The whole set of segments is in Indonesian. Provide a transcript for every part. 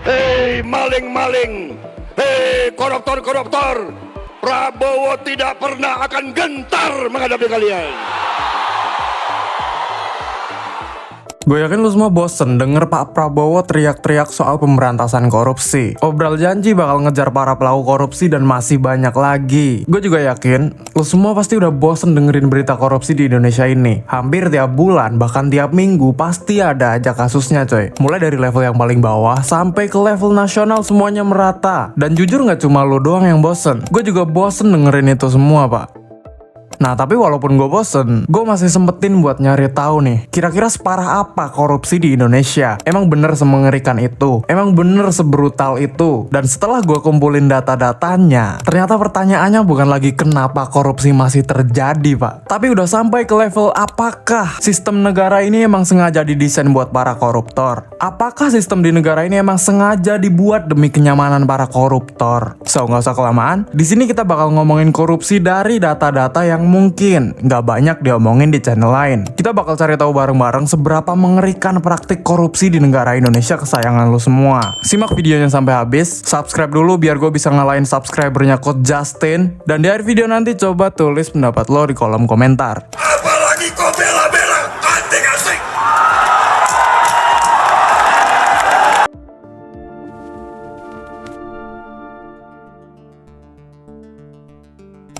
Hei maling-maling, hei koruptor-koruptor, Prabowo tidak pernah akan gentar menghadapi kalian. Gue yakin lu semua bosen denger Pak Prabowo teriak-teriak soal pemberantasan korupsi. Obral janji bakal ngejar para pelaku korupsi dan masih banyak lagi. Gue juga yakin lu semua pasti udah bosen dengerin berita korupsi di Indonesia ini. Hampir tiap bulan, bahkan tiap minggu pasti ada aja kasusnya coy. Mulai dari level yang paling bawah sampai ke level nasional semuanya merata. Dan jujur gak cuma lu doang yang bosen. Gue juga bosen dengerin itu semua Pak. Nah tapi walaupun gue bosen, gue masih sempetin buat nyari tahu nih, kira-kira separah apa korupsi di Indonesia? Emang bener semengerikan itu? Emang bener sebrutal itu? Dan setelah gue kumpulin data-datanya, ternyata pertanyaannya bukan lagi kenapa korupsi masih terjadi Pak, tapi udah sampai ke level apakah sistem negara ini emang sengaja didesain buat para koruptor? Apakah sistem di negara ini emang sengaja dibuat demi kenyamanan para koruptor? So nggak usah kelamaan, di sini kita bakal ngomongin korupsi dari data-data yang mungkin nggak banyak diomongin di channel lain. Kita bakal cari tahu bareng-bareng seberapa mengerikan praktik korupsi di negara Indonesia kesayangan lo semua. Simak videonya sampai habis, subscribe dulu biar gue bisa ngalahin subscribernya Coach Justin. Dan di akhir video nanti coba tulis pendapat lo di kolom komentar. Apalagi kau bela-bela anting-anting.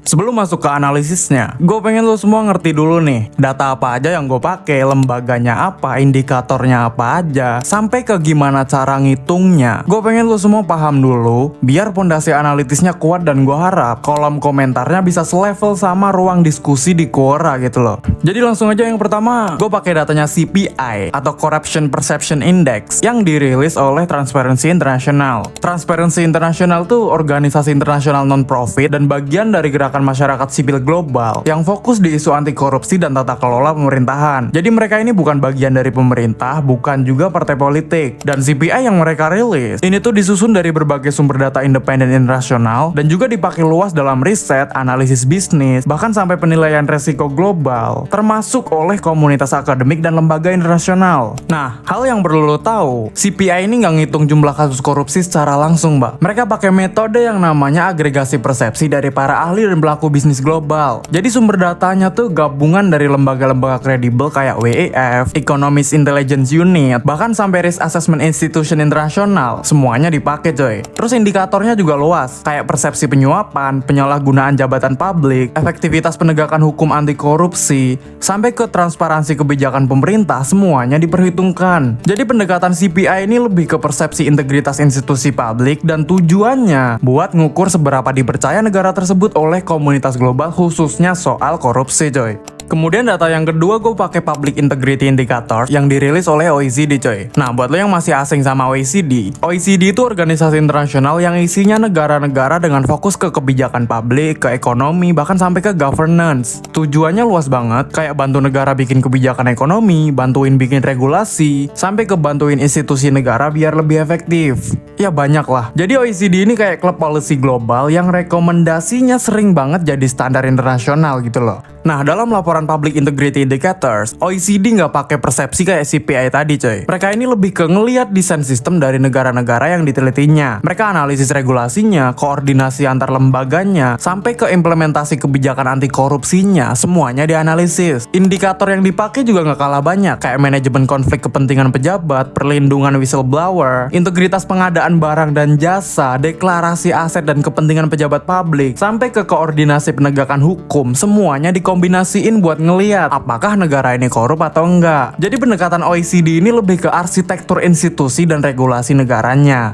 Sebelum masuk ke analisisnya, gue pengen lo semua ngerti dulu nih, data apa aja yang gue pakai, lembaganya apa, indikatornya apa aja, sampai ke gimana cara ngitungnya. Gue pengen lo semua paham dulu, biar pondasi analitisnya kuat dan gue harap kolom komentarnya bisa selevel sama ruang diskusi di Quora gitu loh. Jadi langsung aja yang pertama, gue pakai datanya CPI atau Corruption Perception Index yang dirilis oleh Transparency International. Transparency International tuh organisasi internasional non-profit dan bagian dari gerakan masyarakat sipil global yang fokus di isu anti korupsi dan tata kelola pemerintahan. Jadi mereka ini bukan bagian dari pemerintah, bukan juga partai politik. Dan CPI yang mereka rilis ini tuh disusun dari berbagai sumber data independen internasional dan juga dipakai luas dalam riset, analisis bisnis, bahkan sampai penilaian resiko global, termasuk oleh komunitas akademik dan lembaga internasional. Nah, hal yang perlu lo tahu, CPI ini nggak ngitung jumlah kasus korupsi secara langsung, Mbak. Mereka pakai metode yang namanya agregasi persepsi dari para ahli dan pelaku bisnis global. Jadi sumber datanya tuh gabungan dari lembaga-lembaga kredibel kayak WEF, Economist Intelligence Unit, bahkan sampai Risk Assessment Institution Internasional. Semuanya dipakai coy. Terus indikatornya juga luas, kayak persepsi penyuapan, penyalahgunaan jabatan publik, efektivitas penegakan hukum anti korupsi, sampai ke transparansi kebijakan pemerintah, semuanya diperhitungkan. Jadi pendekatan CPI ini lebih ke persepsi integritas institusi publik dan tujuannya buat ngukur seberapa dipercaya negara tersebut oleh komunitas global khususnya soal korupsi coy. Kemudian data yang kedua gue pakai Public Integrity Indicator yang dirilis oleh OECD coy. Nah buat lo yang masih asing sama OECD, OECD itu organisasi internasional yang isinya negara-negara dengan fokus ke kebijakan publik, ke ekonomi, bahkan sampai ke governance. Tujuannya luas banget, kayak bantu negara bikin kebijakan ekonomi, bantuin bikin regulasi, sampai ke bantuin institusi negara biar lebih efektif. Ya banyak lah. Jadi OECD ini kayak klub policy global yang rekomendasinya sering banget jadi standar internasional gitu loh. Nah, dalam laporan Public Integrity Indicators, OECD nggak pakai persepsi kayak CPI tadi coy. Mereka ini lebih ke ngelihat desain sistem dari negara-negara yang ditelitinya. Mereka analisis regulasinya, koordinasi antar lembaganya, sampai ke implementasi kebijakan anti korupsinya, semuanya dianalisis. Indikator yang dipakai juga nggak kalah banyak, kayak manajemen konflik kepentingan pejabat, perlindungan whistleblower, integritas pengadaan barang dan jasa, deklarasi aset dan kepentingan pejabat publik, sampai ke koordinasi penegakan hukum, semuanya dikombinasiin buat ngeliat apakah negara ini korup atau enggak. Jadi pendekatan OECD ini lebih ke arsitektur institusi dan regulasi negaranya.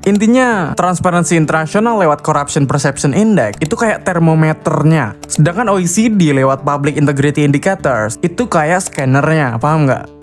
Intinya, Transparency International lewat Corruption Perception Index itu kayak termometernya. Sedangkan OECD lewat Public Integrity Indicators itu kayak scannernya, paham nggak?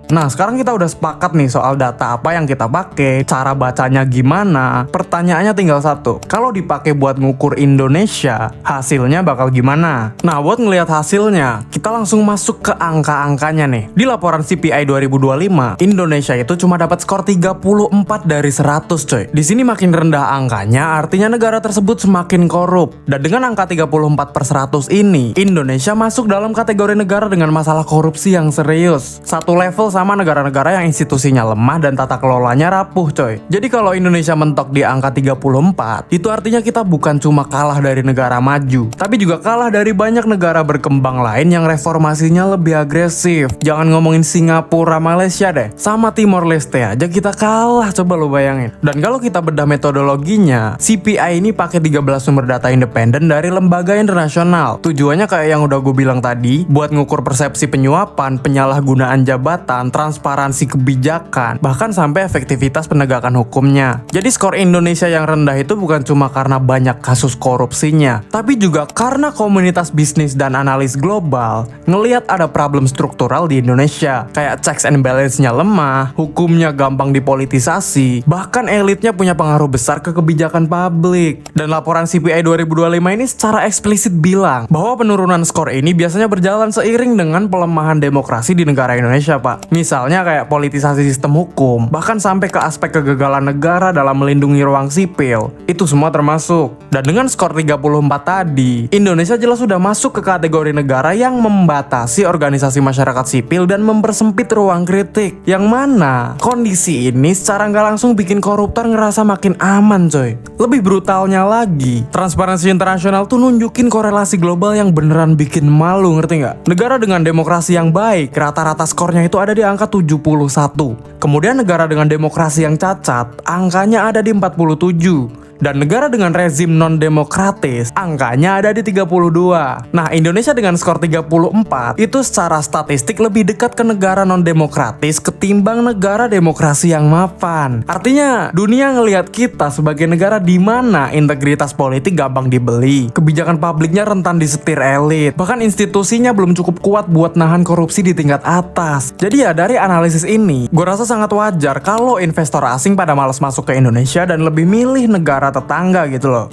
Nah sekarang kita udah sepakat nih soal data apa yang kita pakai, cara bacanya gimana. Pertanyaannya tinggal satu, kalau dipakai buat ngukur Indonesia, hasilnya bakal gimana? Nah buat ngelihat hasilnya, kita langsung masuk ke angka-angkanya nih. Di laporan CPI 2025, Indonesia itu cuma dapat skor 34 dari 100 coy. Di sini makin rendah angkanya, artinya negara tersebut semakin korup. Dan dengan angka 34/100 ini, Indonesia masuk dalam kategori negara dengan masalah korupsi yang serius. Satu level sama negara-negara yang institusinya lemah dan tata kelolanya rapuh coy. Jadi kalau Indonesia mentok di angka 34, itu artinya kita bukan cuma kalah dari negara maju, tapi juga kalah dari banyak negara berkembang lain yang reformasinya lebih agresif. Jangan ngomongin Singapura, Malaysia deh, sama Timor Leste aja kita kalah, coba lo bayangin. Dan kalau kita bedah metodologinya, CPI ini pakai 13 sumber data independen dari lembaga internasional. Tujuannya kayak yang udah gue bilang tadi, buat ngukur persepsi penyuapan, penyalahgunaan jabatan, transparansi kebijakan, bahkan sampai efektivitas penegakan hukumnya. Jadi skor Indonesia yang rendah itu bukan cuma karena banyak kasus korupsinya, tapi juga karena komunitas bisnis dan analis global ngelihat ada problem struktural di Indonesia, kayak checks and balance-nya lemah, hukumnya gampang dipolitisasi, bahkan elitnya punya pengaruh besar ke kebijakan publik. Dan laporan CPI 2025 ini secara eksplisit bilang bahwa penurunan skor ini biasanya berjalan seiring dengan pelemahan demokrasi di negara Indonesia, Pak. Misalnya kayak politisasi sistem hukum, bahkan sampai ke aspek kegagalan negara dalam melindungi ruang sipil. Itu semua termasuk. Dan dengan skor 34 tadi, Indonesia jelas sudah masuk ke kategori negara yang membatasi organisasi masyarakat sipil dan mempersempit ruang kritik. Yang mana kondisi ini secara nggak langsung bikin koruptor ngerasa makin aman coy. Lebih brutalnya lagi, Transparansi Internasional tuh nunjukin korelasi global yang beneran bikin malu, ngerti nggak? Negara dengan demokrasi yang baik, rata-rata skornya itu ada di angka 71. Kemudian negara dengan demokrasi yang cacat, angkanya ada di 47. Dan negara dengan rezim non-demokratis, angkanya ada di 32. Nah, Indonesia dengan skor 34, itu secara statistik lebih dekat ke negara non-demokratis ketimbang negara demokrasi yang mapan. Artinya, dunia ngelihat kita sebagai negara di mana integritas politik gampang dibeli, kebijakan publiknya rentan disetir elit, bahkan institusinya belum cukup kuat buat nahan korupsi di tingkat atas. Jadi ya, dari analisis ini, gue rasa sangat wajar kalau investor asing pada malas masuk ke Indonesia dan lebih milih negara tetangga gitu loh.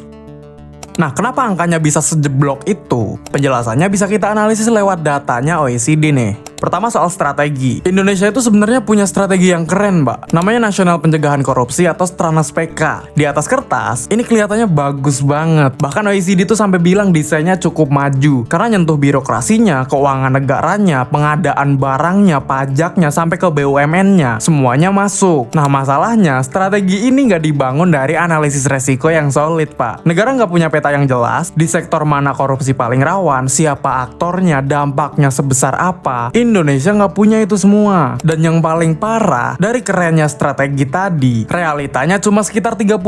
Nah, kenapa angkanya bisa sejeblok itu? Penjelasannya bisa kita analisis lewat datanya OECD nih. Pertama soal strategi. Indonesia itu sebenarnya punya strategi yang keren, Mbak. Namanya Nasional Pencegahan Korupsi atau Stranas PK. Di atas kertas, ini kelihatannya bagus banget. Bahkan OECD tuh sampai bilang desainnya cukup maju. Karena nyentuh birokrasinya, keuangan negaranya, pengadaan barangnya, pajaknya, sampai ke BUMN-nya. Semuanya masuk. Nah, masalahnya, strategi ini nggak dibangun dari analisis resiko yang solid, Pak. Negara nggak punya peta yang jelas, di sektor mana korupsi paling rawan, siapa aktornya, dampaknya sebesar apa. Indonesia nggak punya itu semua. Dan yang paling parah, dari kerennya strategi tadi, realitanya cuma sekitar 31%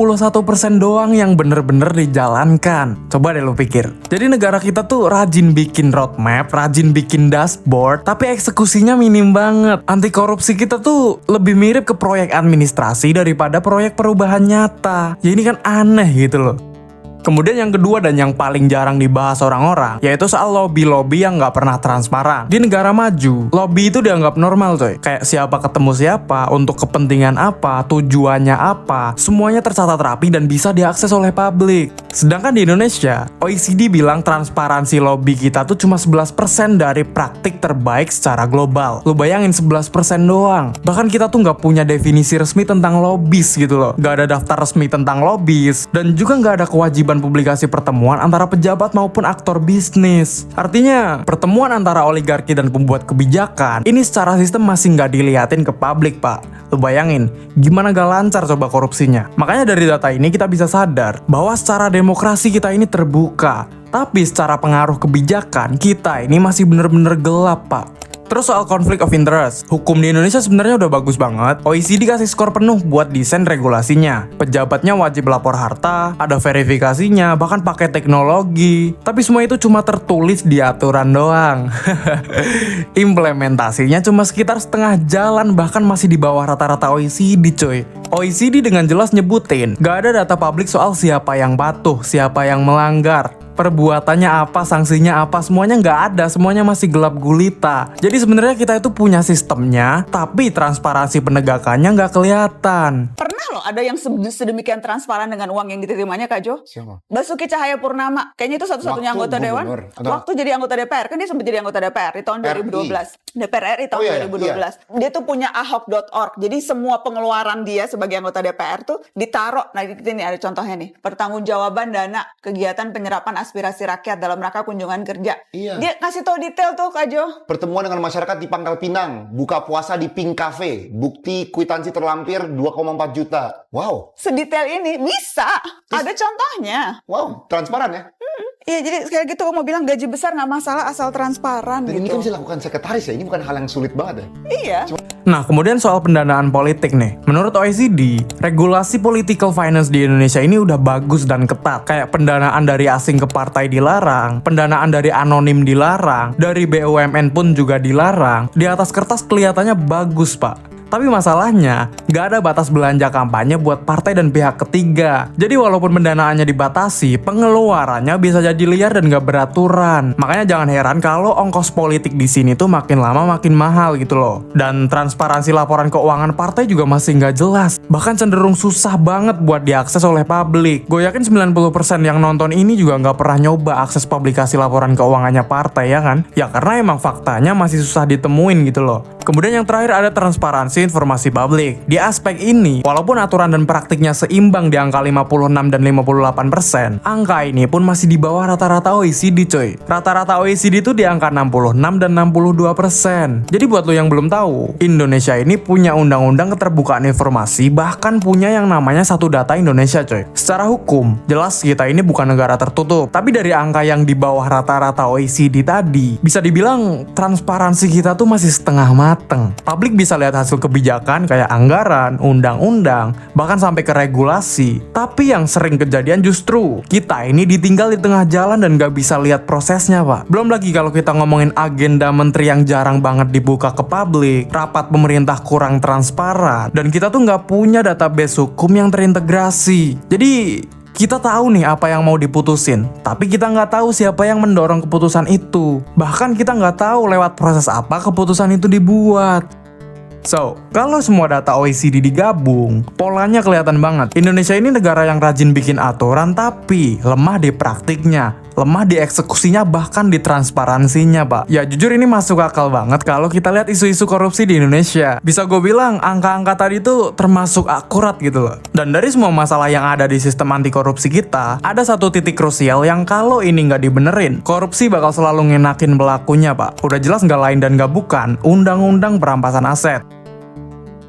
doang yang bener-bener dijalankan. Coba deh lu pikir. Jadi negara kita tuh rajin bikin roadmap, rajin bikin dashboard, tapi eksekusinya minim banget. Anti korupsi kita tuh lebih mirip ke proyek administrasi daripada proyek perubahan nyata. Ya ini kan aneh gitu loh. Kemudian yang kedua dan yang paling jarang dibahas orang-orang, yaitu soal lobby-lobby yang nggak pernah transparan. Di negara maju, lobby itu dianggap normal coy. Kayak siapa ketemu siapa, untuk kepentingan apa, tujuannya apa, semuanya tercatat rapi dan bisa diakses oleh publik. Sedangkan di Indonesia, OECD bilang transparansi lobby kita tuh cuma 11% dari praktik terbaik secara global. Lu bayangin 11% doang. Bahkan kita tuh nggak punya definisi resmi tentang lobis gitu loh. Nggak ada daftar resmi tentang lobis, dan juga nggak ada kewajiban publikasi pertemuan antara pejabat maupun aktor bisnis. Artinya, pertemuan antara oligarki dan pembuat kebijakan ini secara sistem masih nggak diliatin ke publik, Pak. Lu bayangin, gimana gak lancar coba korupsinya. Makanya dari data ini kita bisa sadar bahwa secara demokrasi kita ini terbuka, tapi secara pengaruh kebijakan kita ini masih bener-bener gelap, Pak. Terus soal konflik of interest, hukum di Indonesia sebenarnya udah bagus banget. OECD kasih skor penuh buat desain regulasinya. Pejabatnya wajib lapor harta, ada verifikasinya, bahkan pakai teknologi. Tapi semua itu cuma tertulis di aturan doang. Implementasinya cuma sekitar setengah jalan, bahkan masih di bawah rata-rata OECD coy. OECD dengan jelas nyebutin, gak ada data publik soal siapa yang patuh, siapa yang melanggar, perbuatannya apa, sanksinya apa, semuanya nggak ada, semuanya masih gelap gulita. Jadi sebenarnya kita itu punya sistemnya, tapi transparansi penegakannya nggak kelihatan. Pernah loh ada yang sedemikian transparan dengan uang yang diterimanya, Kak Jo? Siapa? Basuki Cahayapurnama. Kayaknya itu satu-satunya Waktu anggota dewan. gubernur, atau- Waktu jadi anggota DPR. Kan dia sempat jadi anggota DPR di tahun 2012. DPR RI tahun Oh, iya, 2012. Dia tuh punya ahok.org. Jadi semua pengeluaran dia sebagai anggota DPR tuh ditaruh. Nah, ini ada contohnya nih. Pertanggungjawaban dana kegiatan penyerapan aspirasi rakyat dalam rangka kunjungan kerja. Iya. Dia kasih tahu detail tuh, Kak Jo. Pertemuan dengan masyarakat di Pangkal Pinang, buka puasa di Pink Cafe, bukti kwitansi terlampir 2,4 juta. Wow, Sedetail ini bisa. Ada contohnya. wow, transparan ya. Iya, jadi sekali lagi tuh aku mau bilang gaji besar nggak masalah asal transparan Dan ini kan gitu. bisa dilakukan sekretaris ya, ini bukan hal yang sulit banget ya. Iya. Nah, kemudian soal pendanaan politik nih. Menurut OECD, regulasi political finance di Indonesia ini udah bagus dan ketat. Kayak pendanaan dari asing ke partai dilarang, pendanaan dari anonim dilarang, dari BUMN pun juga dilarang. Di atas kertas kelihatannya bagus, Pak. Tapi masalahnya, nggak ada batas belanja kampanye buat partai dan pihak ketiga. Jadi walaupun pendanaannya dibatasi, pengeluarannya bisa jadi liar dan nggak beraturan. Makanya jangan heran kalau ongkos politik di sini tuh makin lama makin mahal gitu loh. Dan transparansi laporan keuangan partai juga masih nggak jelas. Bahkan cenderung susah banget buat diakses oleh publik. Gue yakin 90% yang nonton ini juga nggak pernah nyoba akses publikasi laporan keuangannya partai ya kan? Ya karena emang faktanya masih susah ditemuin gitu loh. Kemudian yang terakhir ada transparansi informasi publik. Di aspek ini, walaupun aturan dan praktiknya seimbang di angka 56 dan 58%, angka ini pun masih di bawah rata-rata OECD coy. Rata-rata OECD itu di angka 66 dan 62%. Jadi buat lo yang belum tahu, Indonesia ini punya undang-undang keterbukaan informasi, bahkan punya yang namanya Satu Data Indonesia coy. Secara hukum, jelas kita ini bukan negara tertutup. Tapi dari angka yang di bawah rata-rata OECD tadi, bisa dibilang transparansi kita tuh masih setengah mateng. Publik bisa lihat hasil kebijakan kayak anggaran, undang-undang, bahkan sampai ke regulasi. Tapi yang sering kejadian justru kita ini ditinggal di tengah jalan dan gak bisa lihat prosesnya, Pak. Belum lagi kalau kita ngomongin agenda menteri yang jarang banget dibuka ke publik, rapat pemerintah kurang transparan, dan kita tuh gak punya database hukum yang terintegrasi. Jadi kita tahu nih apa yang mau diputusin, tapi kita nggak tahu siapa yang mendorong keputusan itu. Bahkan kita nggak tahu lewat proses apa keputusan itu dibuat. So, kalau semua data OECD digabung, polanya kelihatan banget. Indonesia ini negara yang rajin bikin aturan, tapi lemah di praktiknya, lemah di eksekusinya, bahkan di transparansinya, Pak. Ya jujur ini masuk akal banget kalau kita lihat isu-isu korupsi di Indonesia. Bisa gue bilang angka-angka tadi tuh termasuk akurat gitu loh. Dan dari semua masalah yang ada di sistem anti korupsi kita, ada satu titik krusial yang kalau ini nggak dibenerin, korupsi bakal selalu ngenakin pelakunya, Pak. Udah jelas nggak lain dan nggak bukan undang-undang perampasan aset.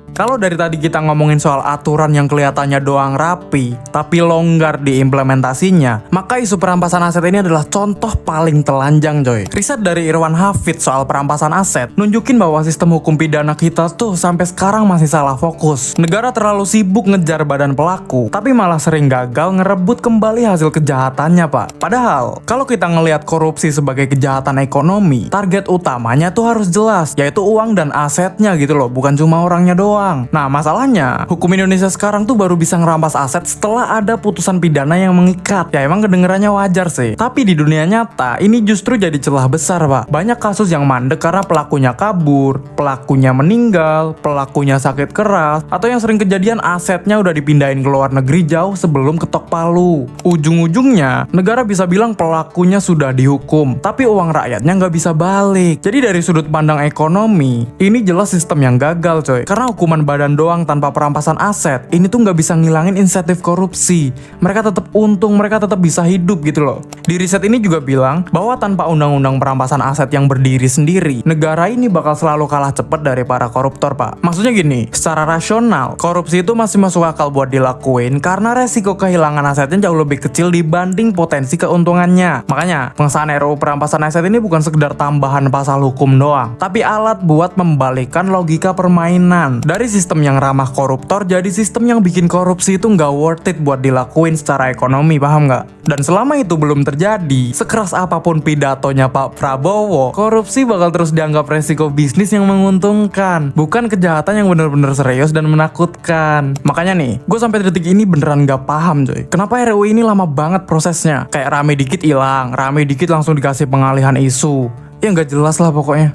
Kalau dari tadi kita ngomongin soal aturan yang kelihatannya doang rapi, tapi longgar di implementasinya, maka isu perampasan aset ini adalah contoh paling telanjang coy. Riset dari Irwan Hafid soal perampasan aset nunjukin bahwa sistem hukum pidana kita tuh sampai sekarang masih salah fokus. Negara terlalu sibuk ngejar badan pelaku, tapi malah sering gagal ngerebut kembali hasil kejahatannya, Pak. Padahal, kalau kita ngelihat korupsi sebagai kejahatan ekonomi, target utamanya tuh harus jelas, yaitu uang dan asetnya gitu loh, bukan cuma orangnya doang. Nah, masalahnya, hukum Indonesia sekarang tuh baru bisa ngerampas aset setelah ada putusan pidana yang mengikat. Ya emang kedengerannya wajar sih. Tapi di dunia nyata, ini justru jadi celah besar, Pak. Banyak kasus yang mandek karena pelakunya kabur, pelakunya meninggal, pelakunya sakit keras, atau yang sering kejadian asetnya udah dipindahin ke luar negeri jauh sebelum ketok palu. Ujung-ujungnya, negara bisa bilang pelakunya sudah dihukum, tapi uang rakyatnya nggak bisa balik. Jadi dari sudut pandang ekonomi, ini jelas sistem yang gagal, coy. Karena hukuman badan doang tanpa perampasan aset, ini tuh nggak bisa ngilangin insentif korupsi. Mereka tetap untung, mereka tetap bisa hidup gitu loh. Di riset ini juga bilang bahwa tanpa undang-undang perampasan aset yang berdiri sendiri, negara ini bakal selalu kalah cepat dari para koruptor, Pak. Maksudnya gini, secara rasional, korupsi itu masih masuk akal buat dilakuin karena resiko kehilangan asetnya jauh lebih kecil dibanding potensi keuntungannya. Makanya, pengesahan RUU perampasan aset ini bukan sekedar tambahan pasal hukum doang, tapi alat buat membalikkan logika permainan. Dari sistem yang ramah koruptor jadi sistem yang bikin korupsi itu nggak worth it buat dilakuin secara ekonomi, paham nggak? Dan selama itu belum terjadi, sekeras apapun pidatonya Pak Prabowo, korupsi bakal terus dianggap resiko bisnis yang menguntungkan, bukan kejahatan yang bener-bener serius dan menakutkan. Makanya nih, gue sampai detik ini beneran nggak paham coy, kenapa RUU ini lama banget prosesnya? Kayak rame dikit hilang, rame dikit langsung dikasih pengalihan isu. Ya nggak jelas lah pokoknya.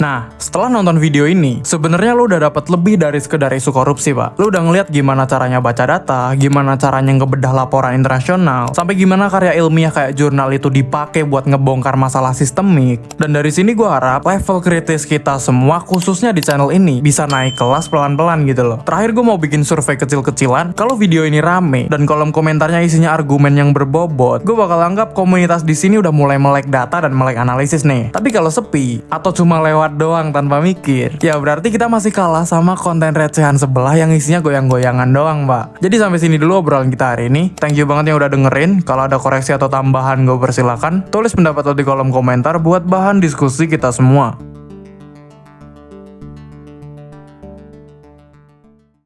Nah, setelah nonton video ini, sebenarnya lu udah dapat lebih dari sekedar isu korupsi, Pak. Lu udah ngeliat gimana caranya baca data, gimana caranya ngebedah laporan internasional, sampai gimana karya ilmiah kayak jurnal itu dipakai buat ngebongkar masalah sistemik. Dan dari sini gue harap level kritis kita semua, khususnya di channel ini, bisa naik kelas pelan-pelan gitu loh. Terakhir gue mau bikin survei kecil-kecilan, kalau video ini rame dan kolom komentarnya isinya argumen yang berbobot, gue bakal anggap komunitas di sini udah mulai melek data dan melek analisis nih. Tapi kalau sepi atau cuma lewat doang tanpa mikir, ya berarti kita masih kalah sama konten recehan sebelah yang isinya goyang-goyangan doang, Pak. Jadi sampai sini dulu obrolan kita hari ini. Thank you banget yang udah dengerin. Kalau ada koreksi atau tambahan gue persilakan tulis pendapat lo di kolom komentar buat bahan diskusi kita semua.